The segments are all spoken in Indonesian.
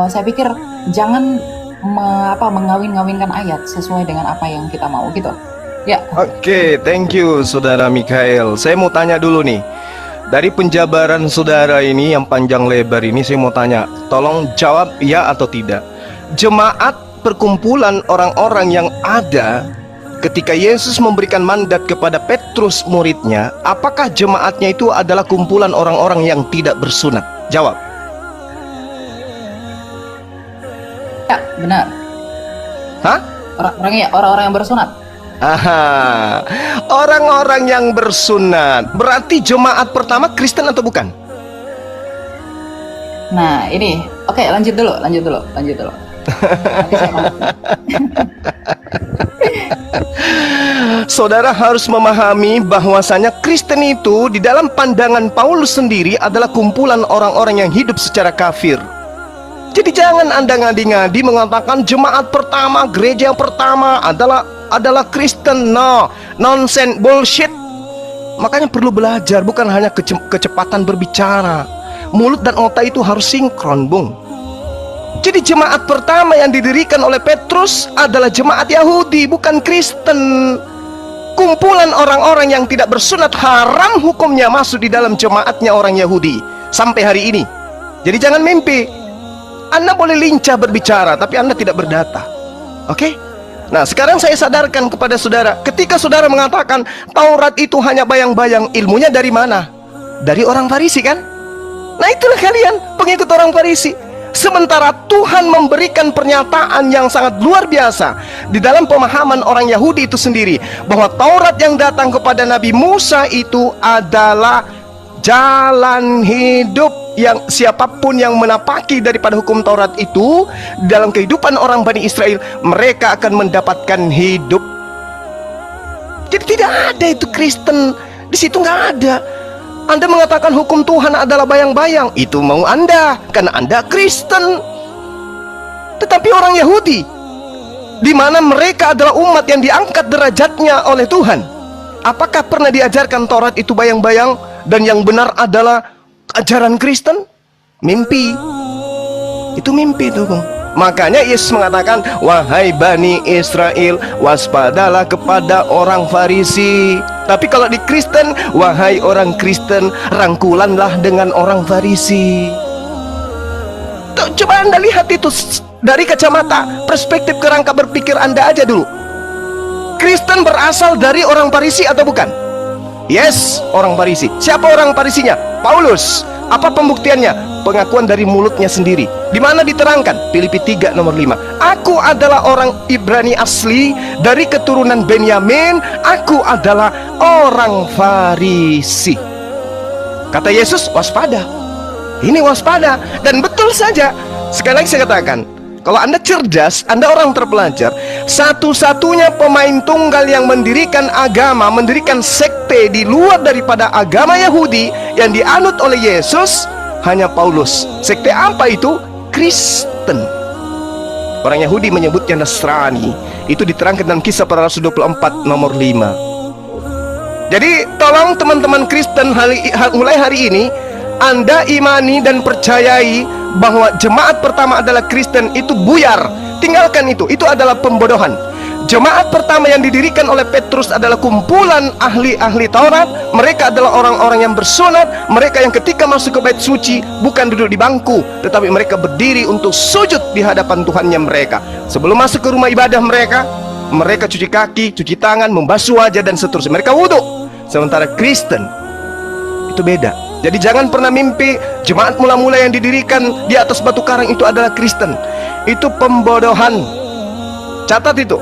Saya pikir jangan mengawin-ngawinkan ayat sesuai dengan apa yang kita mau gitu. Ya, Oke, thank you Saudara Mikael. Saya mau tanya dulu nih. Dari penjabaran saudara ini yang panjang lebar ini, saya mau tanya, tolong jawab ya atau tidak. Jemaat perkumpulan orang-orang yang ada ketika Yesus memberikan mandat kepada Petrus muridnya, apakah jemaatnya itu adalah kumpulan orang-orang yang tidak bersunat? Jawab. ya benar. Hah? Orang-orang yang bersunat. Aha, orang-orang yang bersunat. Berarti jemaat pertama Kristen atau bukan? Nah, ini. Oke, lanjut dulu. Nanti saya mau. Saudara harus memahami bahwasanya Kristen itu di dalam pandangan Paulus sendiri adalah kumpulan orang-orang yang hidup secara kafir. Jadi jangan Anda ngadi-ngadi mengatakan jemaat pertama, gereja yang pertama adalah Kristen. No, nonsense, bullshit. Makanya perlu belajar, bukan hanya kecepatan berbicara. Mulut dan otak itu harus sinkron, Bung. Jadi jemaat pertama yang didirikan oleh Petrus adalah jemaat Yahudi, bukan Kristen. Kumpulan orang-orang yang tidak bersunat haram hukumnya masuk di dalam jemaatnya orang Yahudi sampai hari ini. Jadi jangan mimpi. Anda boleh lincah berbicara, tapi Anda tidak berdata. Oke? Nah, sekarang saya sadarkan kepada saudara, ketika saudara mengatakan Taurat itu hanya bayang-bayang, ilmunya dari mana? Dari orang Farisi kan? Nah, itulah kalian, pengikut orang Farisi. Sementara Tuhan memberikan pernyataan yang sangat luar biasa di dalam pemahaman orang Yahudi itu sendiri, bahwa Taurat yang datang kepada Nabi Musa itu adalah jalan hidup, yang siapapun yang menapaki daripada hukum Taurat itu dalam kehidupan orang Bani Israel, mereka akan mendapatkan hidup. Jadi tidak ada itu Kristen di situ, nggak ada. Anda mengatakan hukum Tuhan adalah bayang-bayang, itu mau Anda karena Anda Kristen. Tetapi orang Yahudi, di mana mereka adalah umat yang diangkat derajatnya oleh Tuhan, apakah pernah diajarkan Taurat itu bayang-bayang dan yang benar adalah ajaran Kristen? Mimpi. Itu mimpi itu, Bang. Makanya Yesus mengatakan, wahai Bani Israel, waspadalah kepada orang Farisi. Tapi kalau di Kristen, wahai orang Kristen, rangkulanlah dengan orang Farisi. Tuh, coba Anda lihat itu dari kacamata perspektif kerangka berpikir Anda aja dulu. Kristen berasal dari orang Farisi atau bukan? Yes, orang Farisi. Siapa orang Farisinya? Paulus. Apa pembuktiannya? Pengakuan dari mulutnya sendiri. Di mana diterangkan? Filipi 3 nomor 5. Aku adalah orang Ibrani asli, dari keturunan Benyamin. Aku adalah orang Farisi. Kata Yesus, waspada. Ini waspada. Dan betul saja. Sekali lagi saya katakan, kalau Anda cerdas, Anda orang terpelajar, satu-satunya pemain tunggal yang mendirikan agama, mendirikan sekte di luar daripada agama Yahudi yang dianut oleh Yesus, hanya Paulus. Sekte apa itu? Kristen. Orang Yahudi menyebutnya Nasrani. Itu diterangkan dalam Kisah Para Rasul 24 nomor 5. Jadi tolong teman-teman Kristen, mulai hari ini Anda imani dan percayai bahwa jemaat pertama adalah Kristen. Itu buyar. Tinggalkan itu adalah pembodohan. Jemaat pertama yang didirikan oleh Petrus adalah kumpulan ahli-ahli Taurat. Mereka adalah orang-orang yang bersunat. Mereka yang ketika masuk ke bait suci bukan duduk di bangku, tetapi mereka berdiri untuk sujud di hadapan Tuhannya mereka. Sebelum masuk ke rumah ibadah mereka cuci kaki, cuci tangan, membasuh wajah dan seterusnya. Mereka wudhu. Sementara Kristen itu beda. Jadi jangan pernah mimpi jemaat mula-mula yang didirikan di atas batu karang itu adalah Kristen. Itu pembodohan. Catat itu.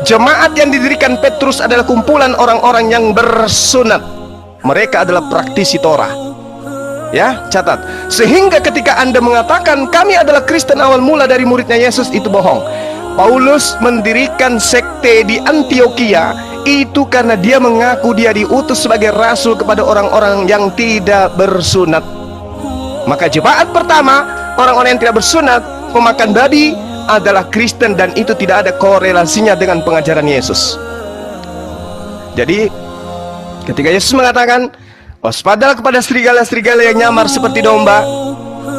Jemaat yang didirikan Petrus adalah kumpulan orang-orang yang bersunat. Mereka adalah praktisi Torah. Ya, catat. Sehingga ketika Anda mengatakan kami adalah Kristen awal mula dari muridnya Yesus, itu bohong. Paulus mendirikan sekte di Antioquia itu karena dia mengaku dia diutus sebagai rasul kepada orang-orang yang tidak bersunat. Maka jemaat pertama, orang-orang yang tidak bersunat, pemakan babi, adalah Kristen, dan itu tidak ada korelasinya dengan pengajaran Yesus. Jadi ketika Yesus mengatakan waspadalah kepada serigala-serigala yang nyamar seperti domba,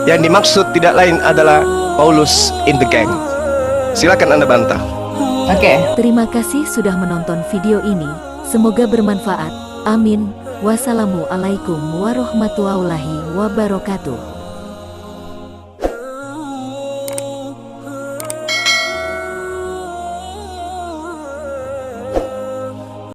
yang dimaksud tidak lain adalah Paulus in the gang. Silakan Anda bantah. Oke. Terima kasih sudah menonton video ini. Semoga bermanfaat. Amin. Wassalamualaikum warahmatullahi wabarakatuh.